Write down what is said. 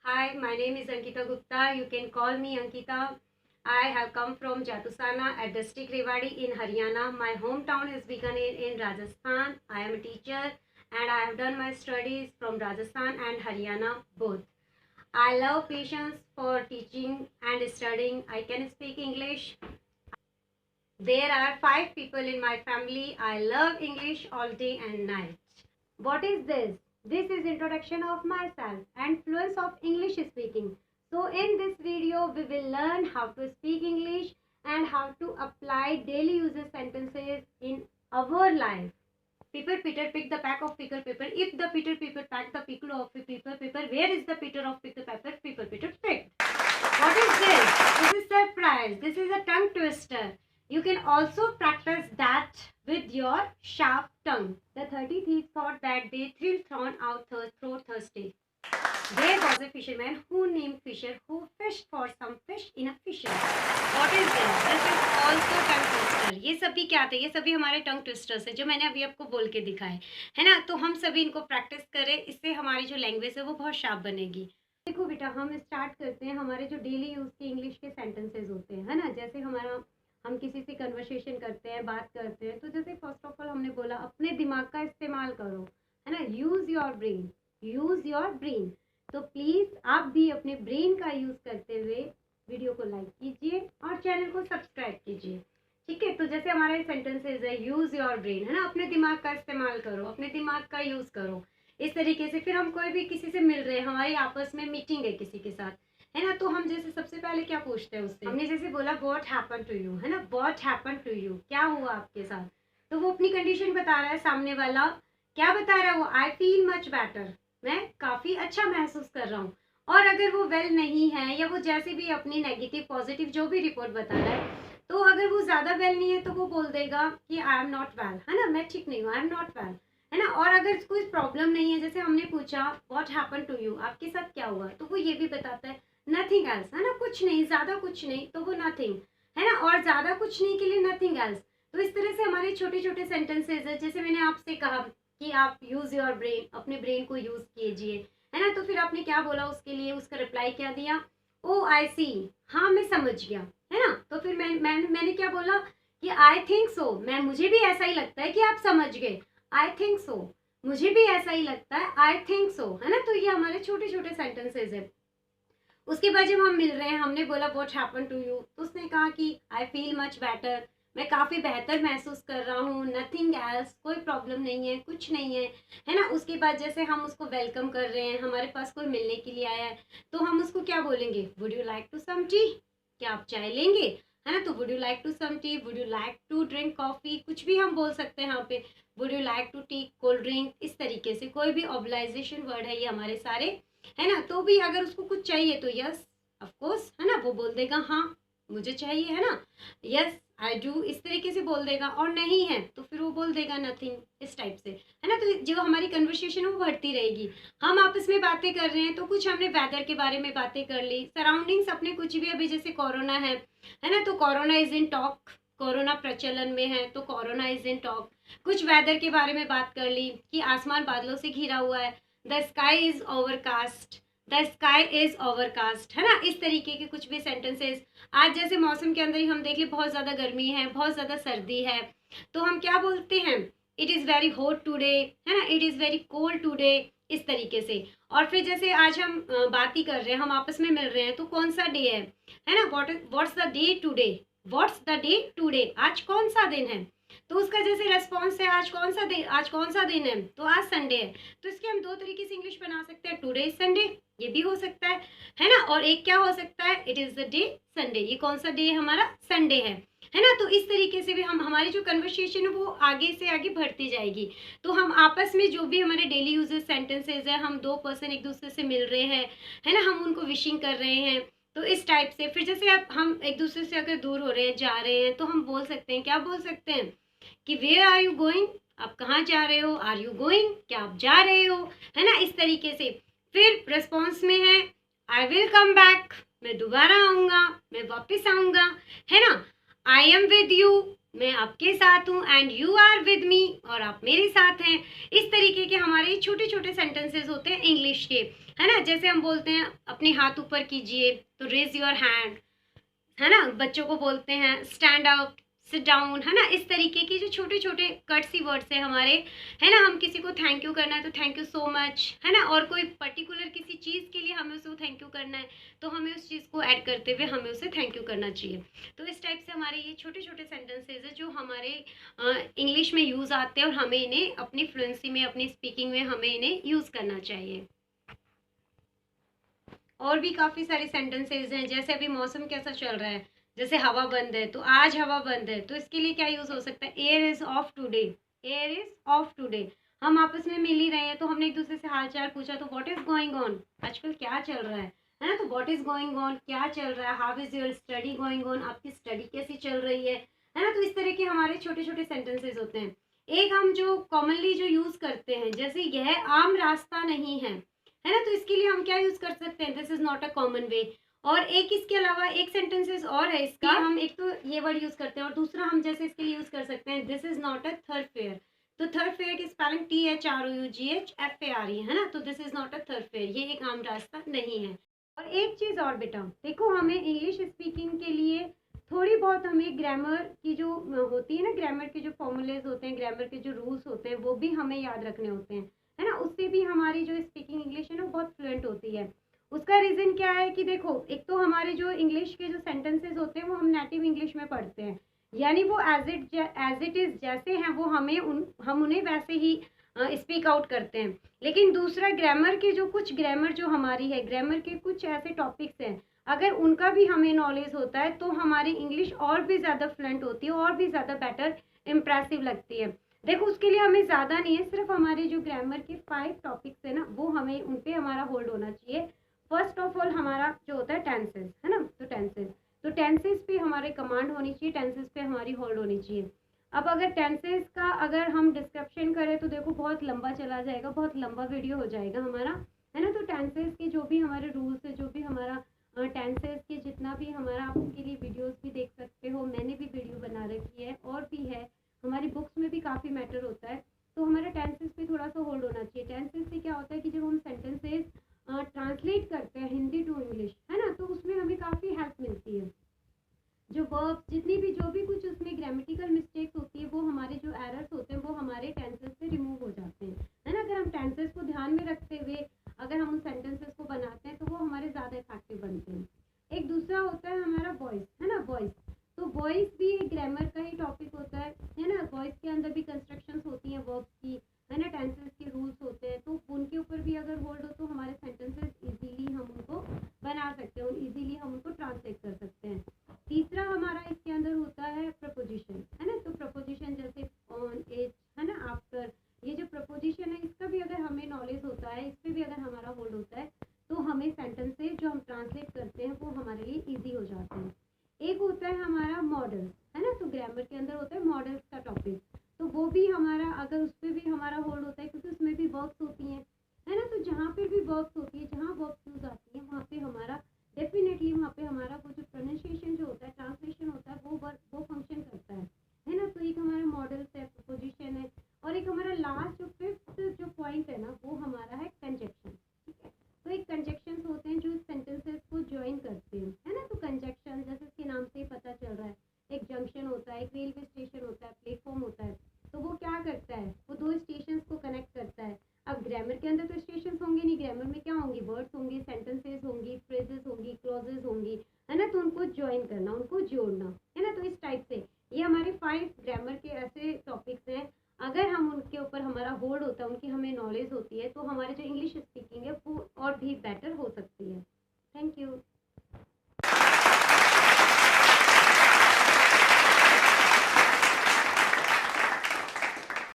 Hi, my name is Ankita Gupta. You can call me Ankita. I have come from Jatusana at district Rewari in Haryana. My hometown is Bikaner in Rajasthan. I am a teacher and I have done my studies from Rajasthan and Haryana both. I love patience for teaching and studying. I can speak English. There are 5 people in my family. I love English all day and night. What is this? This is introduction of myself and fluence of English speaking. So in this video we will learn how to speak English and how to apply daily usage sentences in our life. Peter picked the pack of pickle pepper. If the Peter packed the pickle of pickle pepper, where is the Peter of pickle pepper? Peter picked. What is this? This is surprise. This is a tongue twister. You can also practice that with your sharp tongue. The 30 thieves thought that they thrilled thrown out through thirsty. There was a fisherman who named Fisher who fished for some fish in a fisher. What is this? This is also tongue twister. ये सभी क्या थे? ये सभी हमारे टंग twisters है जो मैंने अभी आपको बोल के दिखाए है ना। तो हम सभी इनको प्रैक्टिस करें, इससे हमारी जो लैंग्वेज है वो बहुत शार्प बनेगी। देखो बेटा, हम स्टार्ट करते हैं हमारे जो डेली यूज के इंग्लिश के सेंटेंसेस होते हैं, है ना। जैसे हम किसी से कन्वर्सेशन करते हैं, बात करते हैं, तो जैसे फर्स्ट ऑफ ऑल हमने बोला अपने दिमाग का इस्तेमाल करो, है ना। Use your brain, use your brain. तो प्लीज़ आप भी अपने ब्रेन का यूज़ करते हुए वीडियो को लाइक कीजिए और चैनल को सब्सक्राइब कीजिए, ठीक है। तो जैसे हमारे सेंटेंसेज है, यूज़ योर ब्रेन, है ना, अपने दिमाग का इस्तेमाल करो, अपने दिमाग का यूज़ करो। इस तरीके से फिर हम कोई भी किसी से मिल रहे हैं, हमारी आपस में मीटिंग है किसी के साथ, है ना, तो हम जैसे सबसे पहले क्या पूछते हैं उससे, हमने जैसे बोला व्हाट हैपन टू यू, है ना, व्हाट हैपन टू यू, क्या हुआ आपके साथ। तो वो अपनी कंडीशन बता रहा है, सामने वाला क्या बता रहा है, वो आई फील मच बेटर, मैं काफ़ी अच्छा महसूस कर रहा हूँ। और अगर वो वेल नहीं है या वो जैसे भी अपनी नेगेटिव पॉजिटिव जो भी रिपोर्ट बता रहा है, तो अगर वो ज़्यादा वेल नहीं है तो वो बोल देगा कि आई एम नॉट वेल, है ना, मैं ठीक नहीं हूँ, आई एम नॉट वेल, है ना। और अगर कोई प्रॉब्लम नहीं है, जैसे हमने पूछा व्हाट हैपन टू यू, आपके साथ क्या हुआ, तो वो ये भी बताता है नथिंग एल्स, है ना, कुछ नहीं, ज़्यादा कुछ नहीं, तो वो नथिंग, है ना। और ज़्यादा कुछ नहीं के लिए नथिंग एल्स। तो इस तरह से हमारे छोटे छोटे सेंटेंसेज है। जैसे मैंने आपसे कहा कि आप यूज़ योर ब्रेन, अपने ब्रेन को यूज़ कीजिए, है ना। तो फिर आपने क्या बोला उसके लिए, उसका रिप्लाई क्या दिया, ओ आई सी, हाँ मैं समझ गया, है ना। तो फिर मैंने क्या बोला कि आई थिंक सो, मुझे भी ऐसा ही लगता है कि आप समझ गए। आई थिंक सो, मुझे भी ऐसा ही लगता है, आई थिंक सो, है ना। तो ये हमारे छोटे छोटे सेंटेंसेज है। उसके बाद जब हम मिल रहे हैं, हमने बोला व्हाट हैपन टू यू, तो उसने कहा कि आई फील मच बेटर, मैं काफ़ी बेहतर महसूस कर रहा हूँ, नथिंग एल्स, कोई प्रॉब्लम नहीं है, कुछ नहीं है ना। उसके बाद जैसे हम उसको वेलकम कर रहे हैं, हमारे पास कोई मिलने के लिए आया है, तो हम उसको क्या बोलेंगे, would you like to some tea, क्या आप चाय लेंगे, है ना। तो would you like to some tea, would you like to drink coffee, कुछ भी हम बोल सकते हैं यहाँ पे, would you like to tea cold drink, इस तरीके से कोई भी ऑब्लाइजेशन वर्ड है ये हमारे सारे, है ना। तो भी अगर उसको कुछ चाहिए तो यस ऑफ कोर्स, है ना, वो बोल देगा हाँ मुझे चाहिए, है ना, यस आई डू, इस तरीके से बोल देगा। और नहीं है तो फिर वो बोल देगा नथिंग, इस टाइप से, है ना। तो जो हमारी कन्वर्सेशन है वो बढ़ती रहेगी। हम आपस में बातें कर रहे हैं तो कुछ हमने वेदर के बारे में बातें कर ली, सराउंडिंग्स अपने कुछ भी, अभी जैसे कोरोना है ना, तो corona is in talk, corona प्रचलन में है तो कोरोना इज इन टॉक। कुछ वेदर के बारे में बात कर ली कि आसमान बादलों से घिरा हुआ है, the sky is overcast, the sky is overcast, है ना। इस तरीके के कुछ भी सेंटेंसेस। आज जैसे मौसम के अंदर ही हम देख ले, बहुत ज़्यादा गर्मी है, बहुत ज़्यादा सर्दी है, तो हम क्या बोलते हैं, it is very hot today, है ना, it is very cold today, इस तरीके से। और फिर जैसे आज हम बात ही कर रहे हैं, हम आपस में मिल रहे हैं, तो कौन सा डे है ना, what's the day today, what's the day today, आज कौन सा दिन है। तो उसका जैसे रेस्पॉन्स है, आज कौन सा दिन है, तो आज संडे है। तो इसके हम दो तरीके से इंग्लिश बना सकते हैं, टुडे इज संडे, ये भी हो सकता है ना। और एक क्या हो सकता है, it is the day Sunday, ये कौन सा डे है हमारा, संडे है ना। तो इस तरीके से भी हम, हमारी जो कन्वर्सेशन है वो आगे से आगे बढ़ती जाएगी। तो हम आपस में जो भी हमारे डेली यूजेस सेंटेंसेज है, हम दो पर्सन एक दूसरे से मिल रहे हैं, है ना, हम उनको विशिंग कर रहे हैं, तो इस टाइप से। फिर जैसे अब हम एक दूसरे से अगर दूर हो रहे हैं, जा रहे हैं, तो हम बोल सकते हैं, क्या बोल सकते हैं कि वेयर आर यू गोइंग, आप कहाँ जा रहे हो, आर यू गोइंग, क्या आप जा रहे हो, है ना, इस तरीके से। फिर रिस्पॉन्स में है आई विल कम बैक, मैं दोबारा आऊँगा, मैं वापस आऊँगा, है ना। आई एम विद यू, मैं आपके साथ हूँ and you are with me, और आप मेरे साथ हैं। इस तरीके के हमारे छोटे छोटे सेंटेंसेस होते हैं इंग्लिश के, है ना। जैसे हम बोलते हैं अपने हाथ ऊपर कीजिए, तो रेज योर हैंड, है ना। बच्चों को बोलते हैं स्टैंड अप, सिट डाउन, है ना। इस तरीके के जो छोटे छोटे कटसी वर्ड्स हैं हमारे, है ना। हम किसी को थैंक यू करना है तो थैंक यू सो मच, है ना। और कोई पर्टिकुलर किसी चीज़ के लिए हमें उसे थैंक यू करना है, तो हमें उस चीज़ को ऐड करते हुए हमें उसे थैंक यू करना चाहिए। तो इस टाइप से हमारे ये छोटे छोटे सेंटेंसेज है जो हमारे इंग्लिश में यूज़ आते हैं, और हमें इन्हें अपनी फ्लुएंसी में, अपनी स्पीकिंग में हमें इन्हें यूज़ करना चाहिए। और भी काफ़ी सारे सेंटेंसेज हैं, जैसे अभी मौसम कैसा चल रहा है, जैसे हवा बंद है, तो आज हवा बंद है, तो इसके लिए क्या यूज़ हो सकता है, air is of today, air is of today. हम आपस में मिल ही रहे हैं, तो हमने एक दूसरे से हाल चाल पूछा, तो व्हाट इज़ गोइंग ऑन, आजकल क्या चल रहा है ना। तो व्हाट इज़ गोइंग ऑन, क्या चल रहा है, how is your study going on, आपकी स्टडी कैसी चल रही है ना। तो इस तरह के हमारे छोटे छोटे सेंटेंसेज होते हैं। एक हम जो कॉमनली जो यूज़ करते हैं, जैसे यह आम रास्ता नहीं है ना, तो इसके लिए हम क्या यूज कर सकते हैं, this is not a common वे। और एक इसके अलावा एक सेंटेंसेस और है इसका, हम एक तो ये वर्ड यूज करते हैं, और दूसरा हम जैसे इसके लिए यूज कर सकते हैं, this is not a third fair. तो थर्ड फेयर की स्पेलिंग THROUGHFARE है ना। तो this is not a third fair, ये एक आम रास्ता नहीं है। और एक चीज और बेटा देखो, हमें इंग्लिश स्पीकिंग के लिए थोड़ी बहुत हमें ग्रामर की जो होती है ना, ग्रामर के जो फॉर्मूलेज होते हैं, ग्रामर के जो रूल्स होते हैं, वो भी हमें याद रखने होते हैं, है ना। उससे भी हमारी जो स्पीकिंग इंग्लिश है ना बहुत फ्लुएंट होती है। उसका रीज़न क्या है कि देखो, एक तो हमारे जो इंग्लिश के जो सेंटेंसेस होते हैं वो हम नेटिव इंग्लिश में पढ़ते हैं, यानी वो एज इट इज़ जैसे हैं वो हम उन्हें वैसे ही स्पीक आउट करते हैं। लेकिन दूसरा, ग्रामर के जो कुछ ग्रामर जो हमारी है, ग्रामर के कुछ ऐसे टॉपिक्स हैं, अगर उनका भी हमें नॉलेज होता है तो हमारी इंग्लिश और भी ज़्यादा फ्लुएंट होती है, और भी ज़्यादा बेटर इम्प्रेसिव लगती है। देखो, उसके लिए हमें ज़्यादा नहीं है, सिर्फ हमारे जो ग्रामर के 5 टॉपिक्स है ना, वो हमें उन पे हमारा होल्ड होना चाहिए। फर्स्ट ऑफ ऑल हमारा जो होता है टेंसेस, है ना। तो टेंसेस पे हमारे कमांड होनी चाहिए, टेंसेस पे हमारी होल्ड होनी चाहिए। अब अगर टेंसेस का अगर हम डिस्क्रिप्शन करें तो देखो बहुत लंबा चला जाएगा, बहुत लंबा वीडियो हो जाएगा हमारा, है ना। तो टेंसेस के जो भी हमारे रूल्स है, जो भी हमारा टेंसेस के जितना भी हमारा, आप उसके लिए वीडियोस भी देख सकते हो, मैंने भी वीडियो बना रखी है, और भी है हमारी बुक्स में भी काफ़ी मैटर होता है। तो हमारा टेंसेस पे थोड़ा सा होल्ड होना चाहिए। टेंसेस से क्या होता है कि जब हम सेंटेंसेस ट्रांसलेट करते हैं हिंदी टू इंग्लिश, है ना, तो उसमें हमें काफ़ी हेल्प मिलती है। जो वर्ब जितनी भी जो भी कुछ उसमें ग्रामेटिकल मिस्टेक्स होती है, वो हमारे जो एरर्स होते हैं वो हमारे टेंसेस से रिमूव हो जाते हैं, है ना। अगर हम टेंसेस को ध्यान में रखते हुए अगर हम उन सेंटेंसेस को बनाते हैं तो वो हमारे ज़्यादा इफेक्टिव बनते हैं। एक दूसरा होता है हमारा वॉइस, है ना, वॉइस। तो वॉइस भी एक ग्रामर का ही टॉपिक होता है ना। वॉइस के अंदर भी कंस्ट्रक्शंस होती हैं वर्ब्स की, है ना, टेंसेस के रूल्स होते हैं, तो उनके ऊपर भी अगर होल्ड हो तो हमारे सेंटेंसेस इजीली हम उनको बना सकते हैं, इजीली हम उनको ट्रांसलेट कर सकते हैं। तीसरा हमारा इसके अंदर होता है प्रपोजिशन, है ना। तो प्रपोजिशन जैसे ऑन, एज, है ना, आफ्टर, ये जो प्रपोजिशन है इसका भी अगर हमें नॉलेज होता है, इस पर भी अगर हमारा होल्ड होता है, तो हमें सेंटेंसेस जो हम ट्रांसलेट करते हैं वो हमारे लिए ईजी हो जाते हैं। एक होता है हमारा मॉडल, है ना। तो ग्रामर के अंदर होता है मॉडल्स का टॉपिक, तो वो भी हमारा अगर उस पर भी हमारा होल्ड होता है, क्योंकि उसमें भी वर्ब्स होती हैं, है ना। तो जहाँ पे भी वर्ब्स होती है, जहाँ वर्ब्स यूज आती है, वहाँ पे हमारा डेफिनेटली वहाँ पे हमारा वो जो प्रोनाउंसिएशन जो होता है, ट्रांसलेशन होता है, वो फंक्शन करता है ना। तो एक हमारा मॉडल है, प्रोपोजिशन है, और एक हमारा लास्ट जो फिफ्थ जो पॉइंट है ना, वो हमारा है कंजक्शन, ठीक है। तो एक कंजक्शन होते हैं जो सेंटेंसेस को ज्वाइन करते हैं, है ना। तो कंजक्शन जैसे इसके नाम से ही पता चल रहा है, एक जंक्शन होता है, एक रेलवे स्टेशन होता है, प्लेटफॉर्म होता है, तो वो क्या करता है, वो दो स्टेशन को कनेक्ट करता है। अब ग्रामर के अंदर तो स्टेशन होंगे नहीं, ग्रामर में क्या होंगे, वर्ड्स होंगे, सेंटेंसेस होंगी, फ्रेजेस होंगी, क्लॉजेस होंगी, है ना। तो उनको ज्वाइन करना, उनको जोड़ना, है ना। तो इस टाइप से ये हमारे 5 ग्रामर के ऐसे टॉपिक्स हैं, अगर हम उनके ऊपर हमारा होल्ड होता है, उनकी हमें नॉलेज होती है, तो हमारी जो इंग्लिश स्पीकिंग है वो और भी बेटर हो सकती है।